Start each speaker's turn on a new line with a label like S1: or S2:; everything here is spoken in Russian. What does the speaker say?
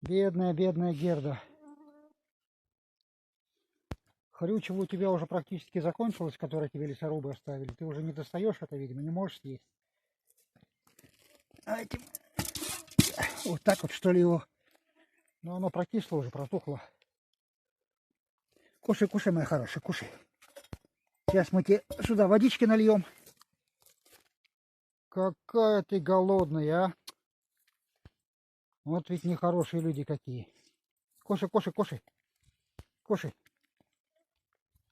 S1: Бедная, бедная Герда. Хрючево у тебя уже практически закончилось, которое тебе лесорубы оставили. Ты уже не достаешь это, видимо, не можешь съесть. А этим... Вот так вот, что ли, его. Но оно прокисло уже, протухло. Кушай, кушай, моя хорошая, кушай. Сейчас мы тебе сюда водички нальем. Какая ты голодная, а? Вот ведь нехорошие люди какие. Кушай, кушай, кушай. Кушай.